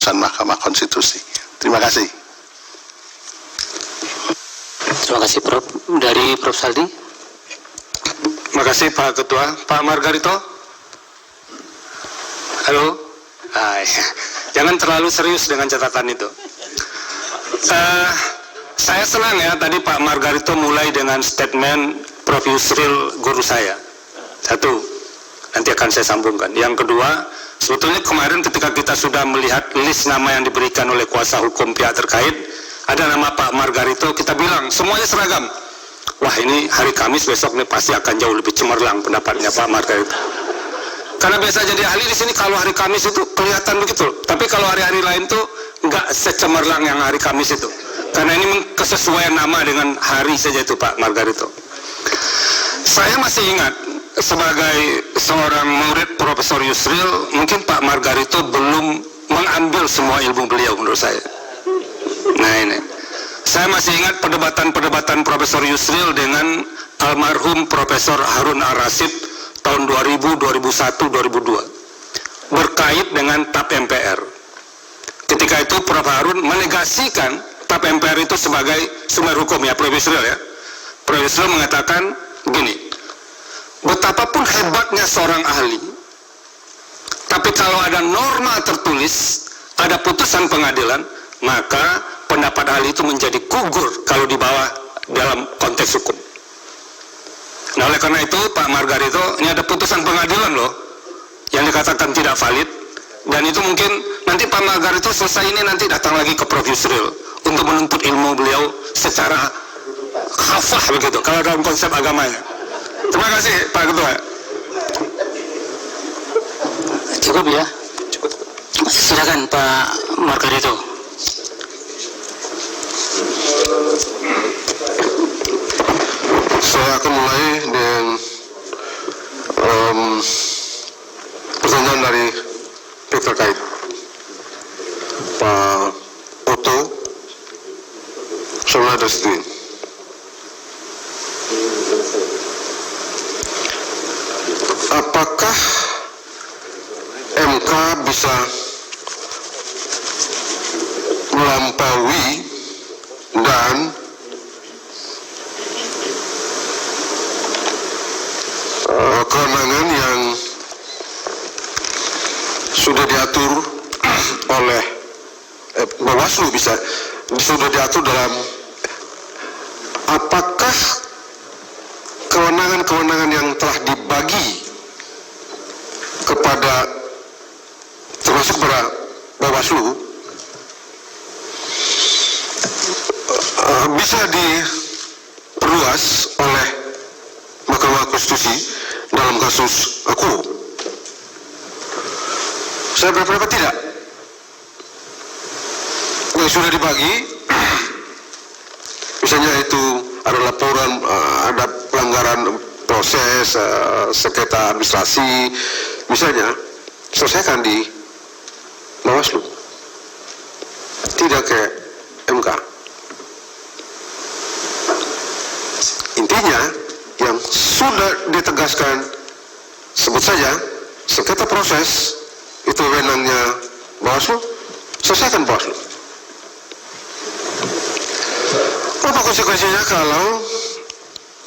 putusan Mahkamah Konstitusi. Terima kasih. Terima kasih Prof. Dari Prof. Saldi. Terima kasih Pak Ketua. Pak Margarito. Halo. Ya. Jangan terlalu serius dengan catatan itu. Saya senang ya tadi Pak Margarito mulai dengan statement Prof. Yusril guru saya. Satu, nanti akan saya sambungkan. Yang kedua, sebetulnya kemarin ketika kita sudah melihat list nama yang diberikan oleh kuasa hukum pihak terkait, ada nama Pak Margarito, kita bilang semuanya seragam. Wah, ini hari Kamis besok nih pasti akan jauh lebih cemerlang pendapatnya Pak Margarito. Karena biasa jadi ahli di sini kalau hari Kamis itu kelihatan begitu. Tapi kalau hari-hari lain tuh nggak secemerlang yang hari Kamis itu. Karena ini kesesuaian nama dengan hari saja itu Pak Margarito. Saya masih ingat sebagai seorang murid Profesor Yusril, mungkin Pak Margarito belum mengambil semua ilmu beliau menurut saya. Nah ini, saya masih ingat perdebatan Profesor Yusril dengan almarhum Profesor Harun Ar-Rasyid tahun 2000, 2001, 2002 berkait dengan TAP MPR. Ketika itu Prof. Harun menegasikan TAP MPR itu sebagai sumber hukum ya, Prof. Yusril ya. Prof. Yusril mengatakan begini, betapapun hebatnya seorang ahli, tapi kalau ada norma tertulis, ada putusan pengadilan, maka pendapat ahli itu menjadi gugur kalau dibawa dalam konteks hukum. Nah oleh karena itu Pak Margarito, ini ada putusan pengadilan loh yang dikatakan tidak valid, dan itu mungkin nanti Pak Margarito selesai ini nanti datang lagi ke Prof. Yusril untuk menuntut ilmu beliau secara hafah begitu kalau dalam konsep agamanya. Terima kasih Pak Ketua. Cukup ya? Cukup. Silakan Pak Margarito. Saya akan mulai dengan pertanyaan dari pihak terkait. Pak Oto Solana Dasdin. Apakah MK bisa melampaui dan kewenangan yang sudah diatur oleh Bawaslu, sudah diatur dalam, apakah kewenangan-kewenangan yang telah dibagi kepada termasuk para Bawaslu bisa diperluas oleh Mahkamah Konstitusi dalam kasus aku? Saya berpendapat tidak. Yang sudah dibagi, misalnya itu ada laporan, ada pelanggaran proses, sengketa administrasi, misalnya selesaikan di Bawaslu, tidak ke MK. Intinya yang sudah ditegaskan, sebut saja sengketa proses itu wewenangnya Bawaslu, selesaikan Bawaslu. Apa konsekuensinya kalau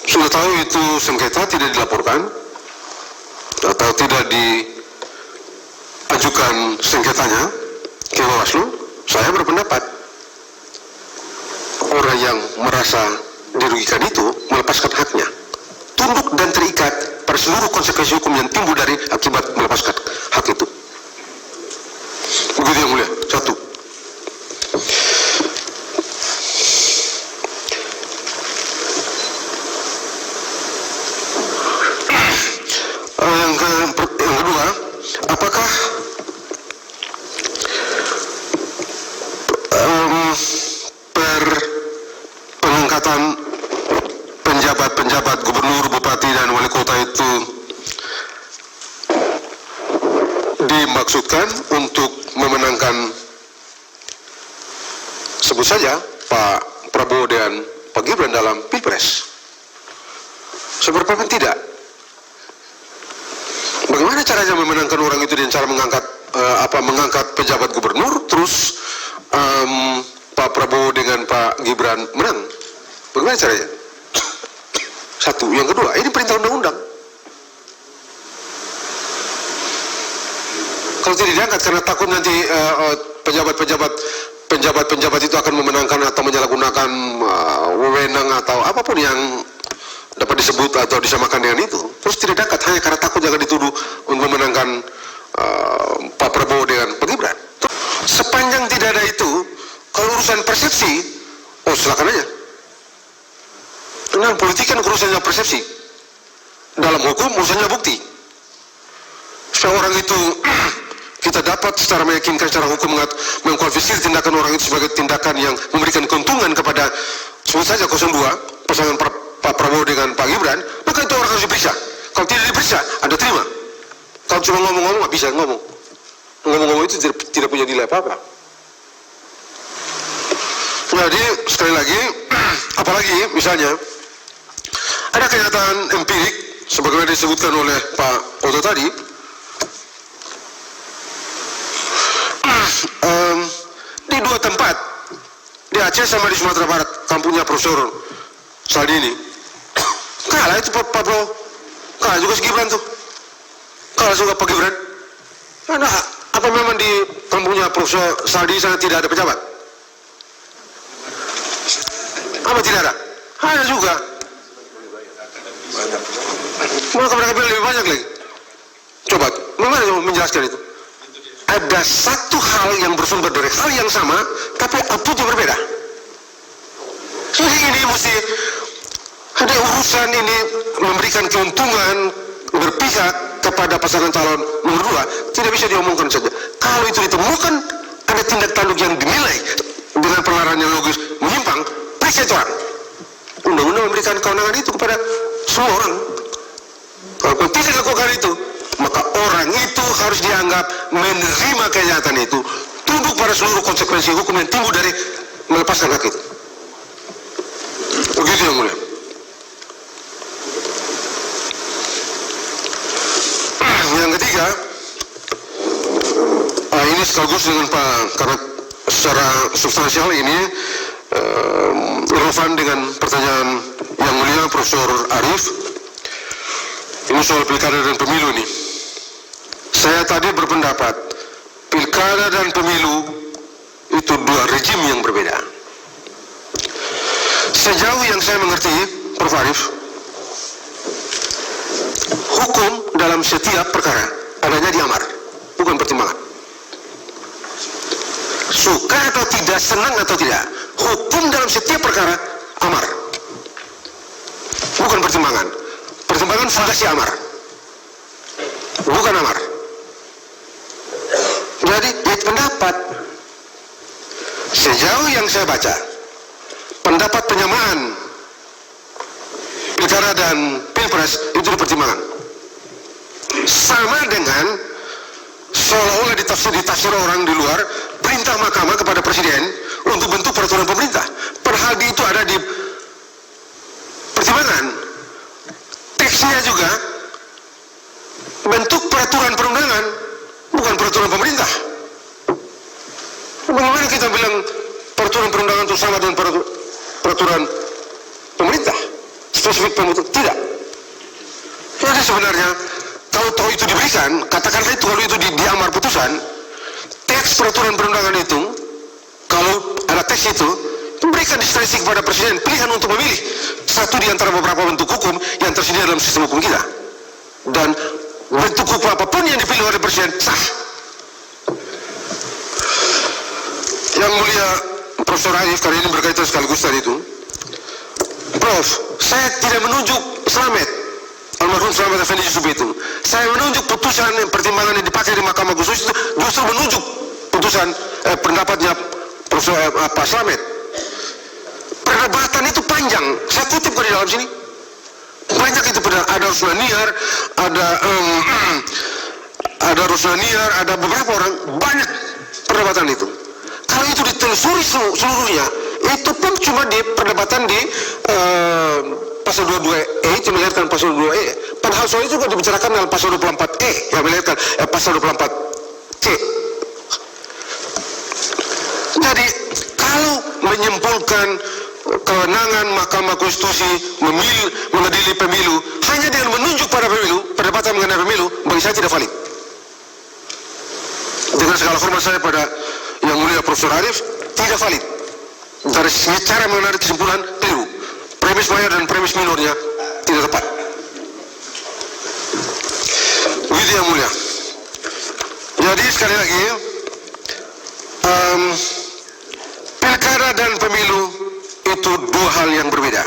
sudah tahu itu sengketa tidak dilaporkan atau tidak diajukan sengketanya ke Bawaslu? Saya berpendapat orang yang merasa dirugikan itu melepaskan haknya, tunduk dan terikat pada seluruh konsekuensi hukum yang timbul dari akibat melepaskan hak itu. Begitu yang mulia. Satu. Yang kedua, apakah pengangkatan penjabat-penjabat gubernur, bupati, dan wali kota itu dimaksudkan untuk memenangkan, sebut saja, Pak Prabowo dan Pak Gibran dalam Pilpres? Saya berpendapat tidak. Bagaimana caranya memenangkan orang itu dengan cara mengangkat pejabat gubernur, terus Prabowo dengan Pak Gibran menang. Bagaimana caranya? Satu. Yang kedua, ini perintah undang-undang. Kalau tidak diangkat karena takut nanti pejabat itu akan memenangkan atau menyalahgunakan wewenang atau apapun yang dapat disebut atau disamakan dengan itu, terus tidak diangkat hanya karena takut jangan dituduh untuk memenangkan Pak Prabowo dengan Pak Gibran. Sepanjang tidak ada itu, kalau urusan persepsi, oh silakan aja. Karena politik kan urusannya persepsi. Dalam hukum urusannya bukti. Supaya orang itu kita dapat secara meyakinkan secara hukum mengkualifikasi tindakan orang itu sebagai tindakan yang memberikan keuntungan kepada sebut saja 02 pasangan Pak Prabowo dengan Pak Gibran, maka itu orang harus diperiksa. Kalau tidak diperiksa, Anda terima. Kalau cuma ngomong-ngomong, nggak bisa ngomong. Ngomong-ngomong itu tidak punya nilai apa-apa. Jadi sekali lagi, apalagi misalnya ada kenyataan empirik sebagaimana disebutkan oleh Pak Oto tadi. Di dua tempat, di Aceh sama di Sumatera Barat, kampungnya Profesor Saldini, kalah itu Pak Prabowo, kalah juga si Gibran tuh, kalah juga Pak Gibran. Karena apa memang di kampungnya Profesor Saldini sana tidak ada pejabat? Apa tidak ada? Ada juga. Maka mereka bilang lebih banyak lagi. Coba, bagaimana menjelaskan itu? Ada satu hal yang bersumber dari hal yang sama, tapi outputnya berbeda. Jadi ini mesti ada urusan ini memberikan keuntungan berpihak kepada pasangan calon nomor 2, tidak bisa diomongkan saja. Kalau itu ditemukan ada tindak tanduk yang dinilai dengan penelaran yang logis menyimpang, periksa itu orang. Undang-undang memberikan kewenangan itu kepada semua orang. Kalau tidak dilakukan itu, maka orang itu harus dianggap menerima kenyataan itu, tunduk pada seluruh konsekuensi hukum yang timbul dari melepaskan hak itu. Begitu yang mulia. Yang ketiga, ini sekaligus dengan Pak, karena secara substansial ini relevan dengan pertanyaan yang mulia Profesor Arief. Ini soal pilkada dan pemilu ini. Saya tadi berpendapat pilkada dan pemilu itu dua rejim yang berbeda. Sejauh yang saya mengerti, Prof. Arief, hukum dalam setiap perkara adanya di amar, bukan pertimbangan. Suka atau tidak, senang atau tidak, hukum dalam setiap perkara amar, bukan pertimbangan. Pertimbangan fungsi amar, bukan amar. Jadi pendapat sejauh yang saya baca, pendapat penyamaan pilkada dan pilpres itu dipertimbangkan. Sama dengan seolah-olah ditafsir orang di luar perintah mahkamah kepada presiden untuk bentuk peraturan pemerintah. Padahal itu ada di pertimbangan. Teksnya juga bentuk peraturan perundangan, bukan peraturan pemerintah. Bagaimana kita bilang peraturan perundangan itu sama dengan peraturan pemerintah? Spesifik pemerintah? Tidak. Jadi sebenarnya kalau tahu itu diberikan, katakanlah itu kalau itu di amar putusan, teks peraturan perundangan itu, kalau ada teks itu, memberikan diskresi kepada presiden pilihan untuk memilih satu di antara beberapa bentuk hukum yang tersedia dalam sistem hukum kita, dan bentuk hukum apapun yang dipilih oleh presiden sah. Yang mulia Profesor Arief, karena ini berkaitan sekaligus tadi itu, Prof, saya tidak menunjuk Slamet, almarhum Slamet Effendi Yusuf itu. Saya menunjuk putusan pertimbangan yang dipakai di Mahkamah Khusus itu justru menunjuk putusan pendapatnya Profesor Pak Slamet. Perdebatan itu panjang, saya kutip di dalam sini. Banyak itu, ada Ruslaniyar, ada Ruslaniyar, ada beberapa orang, banyak perdebatan itu. Kalau itu ditelusuri seluruhnya, itu pun cuma di perdebatan di pasal 22E itu melahirkan pasal 22E. Padahal soal itu juga dibicarakan dalam pasal 24E yang melahirkan pasal 24C. Jadi kalau menyimpulkan kewenangan Mahkamah Konstitusi mengadili pemilu hanya dengan menunjuk pada pemilu, perdebatan mengenai pemilu, bagi saya tidak valid. Dengan segala hormat saya pada Yang Mulia Profesor Arif, tidak valid. Dari cara menarik kesimpulan, keliru. Premis mayor dan premis minornya tidak tepat. Begitu Yang Mulia. Jadi sekali lagi, pilkada dan pemilu itu dua hal yang berbeda.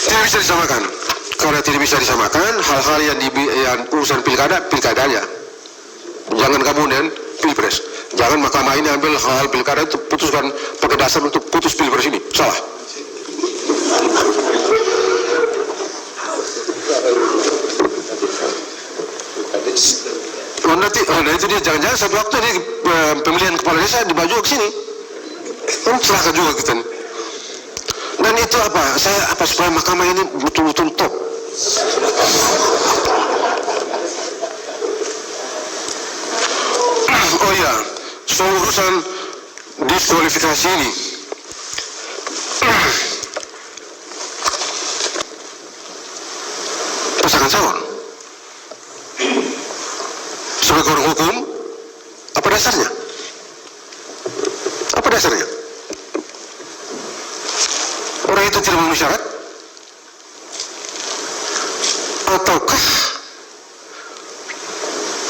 Tidak bisa disamakan. Kalau tidak bisa disamakan, hal-hal yang urusan pilkadanya. Jangan gabung dengan pilpres. Jangan mahkamah ini ambil hal-hal pilkada itu putuskan pakai dasar untuk putus pilpres ini. Salah. Nah itu dia, jangan-jangan satu waktu ini pemilihan kepala desa dibaju ke sini. Celaka juga kita. Dan itu supaya mahkamah ini betul-betul top. Oh iya, soal urusan diskualifikasi ini. Pasangan calon. Sebagai orang hukum, apa dasarnya? Apa dasarnya? Orang itu tidak memenuhi syarat? Ataukah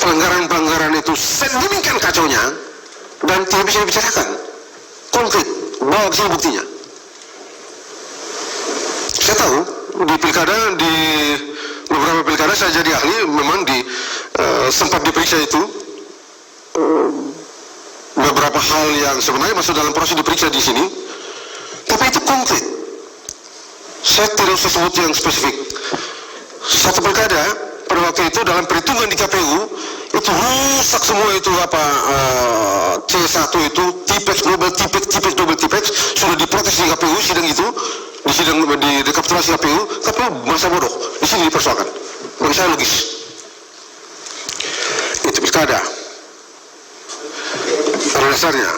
pelanggaran-pelanggaran itu sedemikian kacaunya dan tidak bisa dibicarakan konkret, bawa ke sini buktinya? Saya tahu di pilkada, di beberapa pilkada saya jadi ahli, memang sempat diperiksa itu beberapa hal yang sebenarnya masuk dalam proses diperiksa di sini, tapi itu konkret. Saya tidak usah sebut yang spesifik. Satu pilkada pada waktu itu dalam perhitungan di KPU itu rusak semua itu C1 itu tipex global tipex double tipex sudah diprotes di KPU sidang itu di sidang di rekapitulasi KPU masa bodoh di sini dipersoalkan. Bagi saya logis. Itu pilkada. Pada dasarnya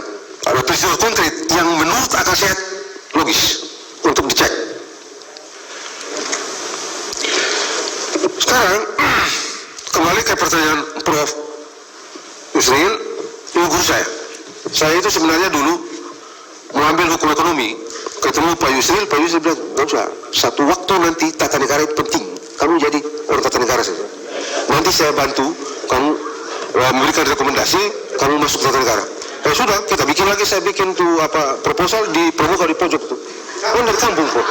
ada peristiwa konkret yang menurut akal sehat logis untuk dicek. Sekarang kembali ke pertanyaan Prof. Yusril, guru saya. Saya itu sebenarnya dulu mengambil hukum ekonomi, ketemu Pak Yusril bilang, nggak usah. Satu waktu nanti tata negara itu penting. Kamu jadi orang tata negara saja. Nanti saya bantu kamu memberikan rekomendasi, kamu masuk tata negara. Ya sudah, kita bikin lagi. Saya bikin tuh proposal di Pramuka di pojok tuh. Dari kampung Prof.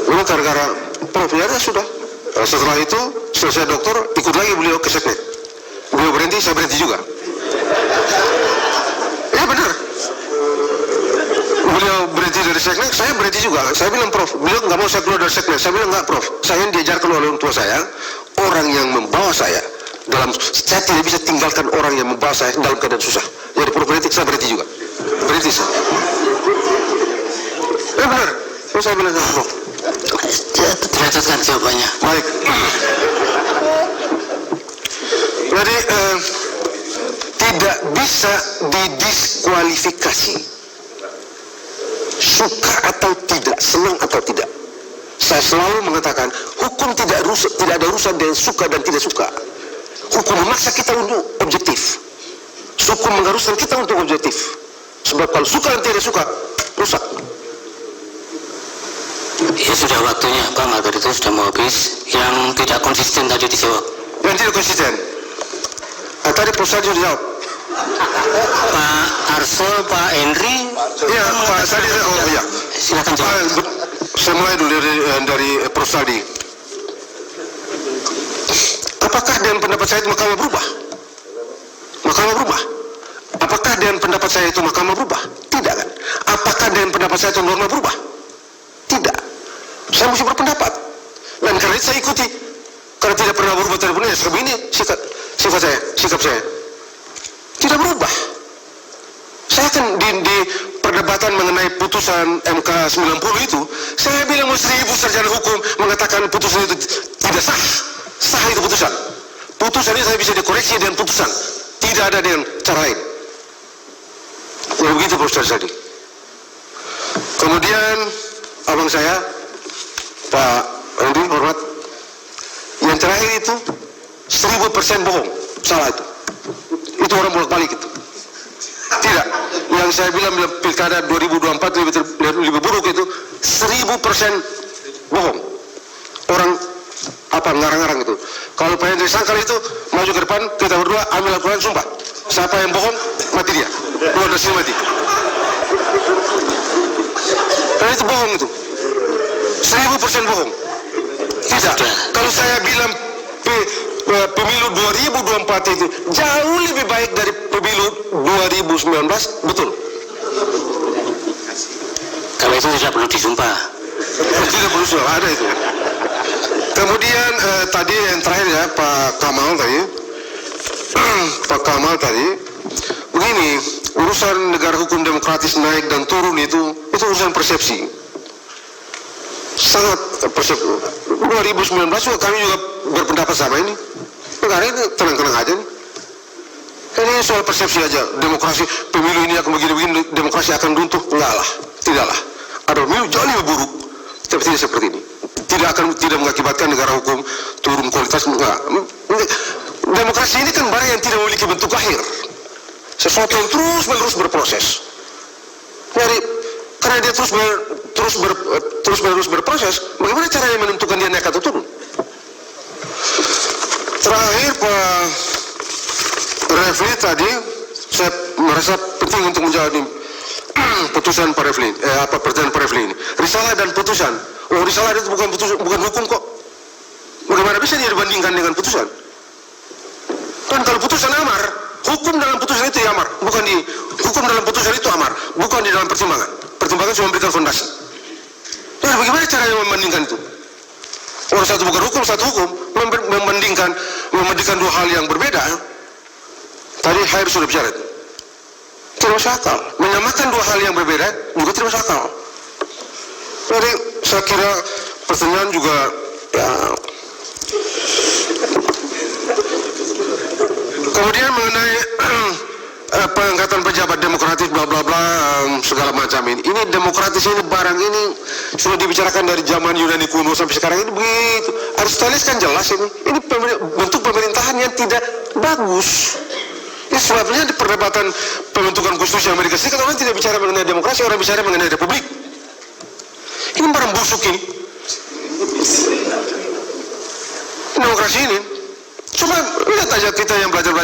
Lalu gara-gara Prof ya sudah. Setelah itu selesai doktor, ikut lagi beliau ke seknek. Beliau berhenti, saya berhenti juga. Ya benar. Beliau berhenti dari seknek, saya berhenti juga. Saya bilang Prof, beliau nggak mau saya keluar dari seknek. Saya bilang nggak Prof, saya yang diajarkan oleh orang tua saya, orang yang membawa saya saya tidak bisa tinggalkan orang yang membawa saya dalam keadaan susah. Jadi Prof berhenti, saya berhenti juga. Berhenti saya. Ya benar. Terus saya bilang Prof. Dilanjutkan jawabannya. Baik. Jadi tidak bisa didiskualifikasi. Suka atau tidak, senang atau tidak. Saya selalu mengatakan hukum tidak ada urusan dengan suka dan tidak suka. Hukum memaksa kita untuk objektif. Hukum mengharuskan kita untuk objektif. Sebab kalau suka dan tidak suka, rusak. Ya sudah waktunya Pak Margarito sudah mau habis. Yang tidak konsisten tadi dijawab. Yang tidak konsisten. Tadi Prof. Sadio dijawab. Pak Arsul, Pak Henry. Iya, Pak Sadi. Oh iya. Silakan jawab. Saya mulai dulu dari Prof. Sadi. Apakah dengan pendapat saya itu mahkamah berubah? Mahkamah berubah. Apakah dengan pendapat saya itu mahkamah berubah? Tidak kan? Apakah dengan pendapat saya itu norma berubah? Tidak. Saya mesti berpendapat. Dan karena itu saya ikuti. Karena tidak pernah berubah terhadap ini, sebab ini sikap saya. Tidak berubah. Saya kan di perdebatan mengenai putusan MK 90 itu, saya bilang 1000 sarjana hukum mengatakan putusan itu tidak sah. Sah itu putusan. Putusan ini saya bisa dikoreksi dengan putusan. Tidak ada dengan cara lain. Ya begitu Pak Ustaz tadi. Kemudian abang saya, Pak Andi, hormat, yang terakhir itu 1000% bohong, salah itu. Itu orang bolak-balik itu. Tidak, yang saya bilang pilkada 2024 lebih buruk itu 1000% bohong. Orang apa ngarang-ngarang itu. Kalau Pak Hendri Sangkal itu maju ke depan, kita berdua ambil Al-Quran, sumpah. Siapa yang bohong, mati dia. Keluar dari sini mati. Karena itu bohong itu. 1000% bohong. Tidak. Kalau saya bilang pemilu 2024 itu jauh lebih baik dari pemilu 2019, betul. Kalau itu tidak perlu disumpah. Tidak perlu sudah ada itu. Kemudian tadi yang terakhir ya Pak Kamal tadi, Pak Kamal tadi, begini, urusan negara hukum demokratis naik dan turun itu urusan persepsi. Sangat persepsi. 2019 juga kami juga berpendapat sama ini. Negara ini tenang-tenang aja nih. Ini soal persepsi aja. Demokrasi, pemilu ini akan begini-begini, demokrasi akan runtuh. Enggak lah, tidaklah. Ada pemilu jauh lebih buruk, tapi tidak seperti ini. Tidak mengakibatkan negara hukum turun kualitas. Enggak. Demokrasi ini kan barang yang tidak memiliki bentuk akhir. Sesuatu yang terus-menerus berproses. Karena dia terus-menerus berproses, bagaimana caranya menentukan dia naik atau turun? Terakhir Pak Refli tadi, saya merasa penting untuk menjawab putusan Pak Refli, pertanyaan Pak Refli ini. Risalah dan putusan. Oh, risalah itu bukan hukum kok. Bagaimana bisa dia dibandingkan dengan putusan? Kan kalau putusan amar, hukum dalam putusan itu ya amar, hukum dalam putusan itu amar, bukan di dalam pertimbangan. Pertimbangan cuma memberikan fondasi. Ya, bagaimana caranya membandingkan itu? Orang satu bukan hukum, satu hukum, membandingkan dua hal yang berbeda. Tadi Khair sudah bicara itu. Tidak masuk akal. Menyamakan dua hal yang berbeda juga tidak masuk akal. Jadi saya kira pertanyaan juga ya. Kemudian mengenai pengangkatan pejabat demokratis bla bla bla segala macam ini. Ini demokratis ini barang ini sudah dibicarakan dari zaman Yunani kuno sampai sekarang ini begitu. Aristoteles kan jelas ini. Ini bentuk pemerintahan yang tidak bagus. Ini sebabnya di perdebatan pembentukan konstitusi Amerika Serikat orang tidak bicara mengenai demokrasi, orang bicara mengenai republik. Ini barang busuk ini. Demokrasi ini. Cuma lihat aja kita yang belajar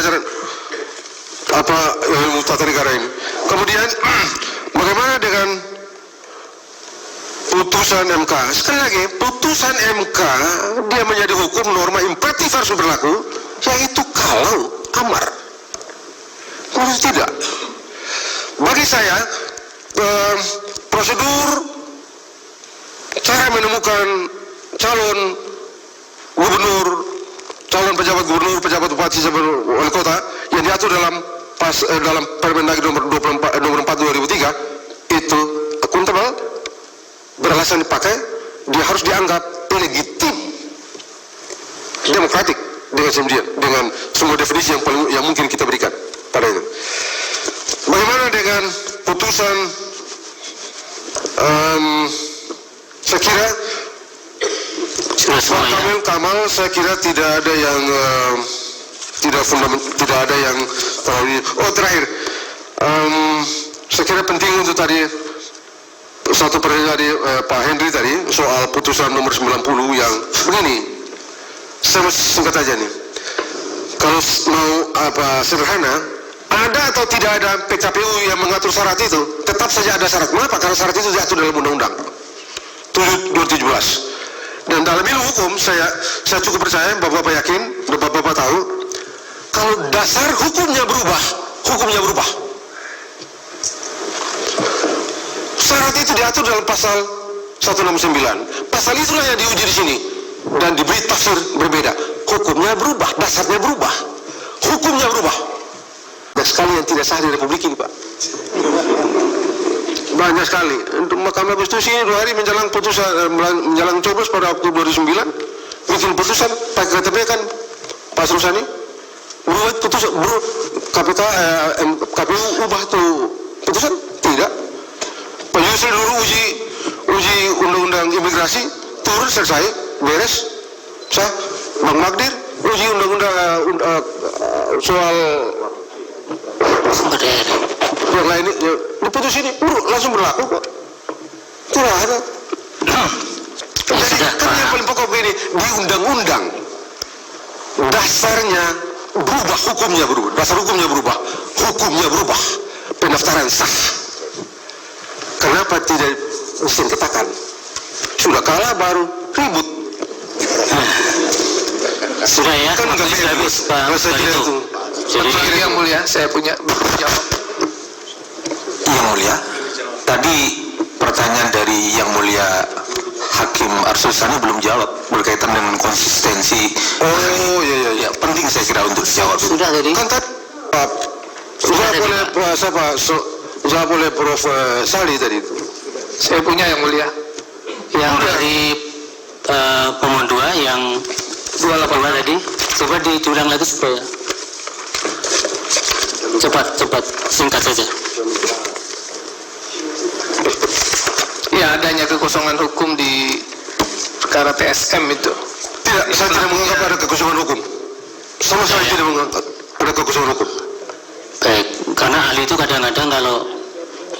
apa ilmu tata negara ini. Kemudian bagaimana dengan putusan MK? Sekali lagi, putusan MK dia menjadi hukum norma imperatif harus berlaku, yaitu kalau amar. Kalau tidak, bagi saya prosedur cara menemukan calon gubernur, calon pejabat gubernur, pejabat bupati, wali kota yang diatur dalam Permendagri nomor 4/2003 itu akuntabel, beralasan dipakai, dia harus dianggap legitim, demokratik dengan semua definisi yang mungkin kita berikan pada itu. Bagaimana dengan putusan? Saya kira Kamal, saya kira tidak ada yang tidak ada yang terakhir. Saya kira penting untuk tadi satu pertanyaan dari Pak Hendri tadi soal putusan nomor 90 yang begini. Saya singkat aja nih. Kalau mau sederhana, ada atau tidak ada PKPU yang mengatur syarat itu, tetap saja ada syarat. Mengapa? Karena syarat itu diatur dalam Undang-Undang 2017. Dan dalam ilmu hukum saya cukup percaya, Bapak-Bapak yakin, Bapak-Bapak tahu, kalau dasar hukumnya berubah. Syarat itu diatur dalam pasal 169. Pasal itulah yang diuji di sini dan diberi tafsir berbeda. Hukumnya berubah, dasarnya berubah, hukumnya berubah. Banyak sekali yang tidak sah di Republik ini, Pak. Banyak sekali. Untuk Mahkamah Konstitusi 2 hari menjelang putusan, menjelang coblos pada Oktober 2009, bikin putusan, Pak KTP kan Pak Rusani, berubah putusan, KPU ubah tuh putusan? Tidak. Pak Yusril dulu uji undang-undang imigrasi, turun selesai, beres. Sah. Bang Magdir uji undang-undang soal sumber daya. yang lain diputus ini, langsung berlaku kok. Tidak ada. Jadi kan yang paling pokok ini di undang-undang dasarnya berubah, hukumnya berubah, dasar hukumnya berubah, pendaftaran sah. Kenapa tidak mesin katakan? Sudah kalah baru ribut. Sudah ya, Kan waktu sudah habis Pak Barito. Jadi Yang mulia, saya punya jawab. Yang mulia, tadi pertanyaan dari Yang Mulia Hakim Arsul Sani belum jawab berkaitan dengan konsistensi. Oh iya. Ya, penting saya kira untuk dijawab. sudah tadi. Kan tadi jawab oleh Prof. Sali tadi itu. Saya punya yang mulia. Yang dari pemohon 2 yang 28 tadi, coba diulang lagi supaya cepat, singkat saja. Ya, adanya kekosongan hukum di perkara TSM itu. Tidak, saya tidak menganggap ada kekosongan hukum. Sama sekali tidak menganggap ada kekosongan hukum. Baik, karena ahli itu kadang-kadang kalau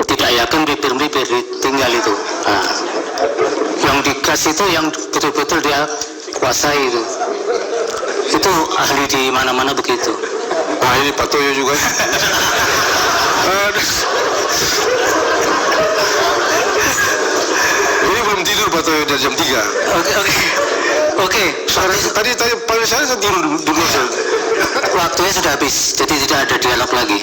tidak yakin melipir tinggal itu. Nah, yang digas itu yang betul-betul dia kuasai itu. Itu ahli di mana-mana begitu. Nah ini Pak Toyo juga. Ini belum tidur Pak Toyo dari jam 3. Oke. Tadi paling saya tidur dulu. Waktunya sudah habis, jadi tidak ada dialog lagi.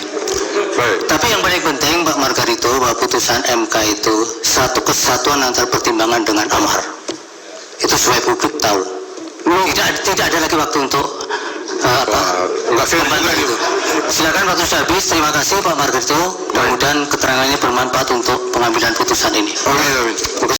Baik. Tapi yang paling penting Pak Margarito, bahwa putusan MK itu satu kesatuan antara pertimbangan dengan amar. Itu supaya publik tahu. Tidak ada lagi waktu untuk Enggak fair juga membantah itu. itu. Silakan waktu sudah habis. Terima kasih Pak Margarito. Mudah-mudahan keterangannya bermanfaat untuk pengambilan putusan ini. Amin.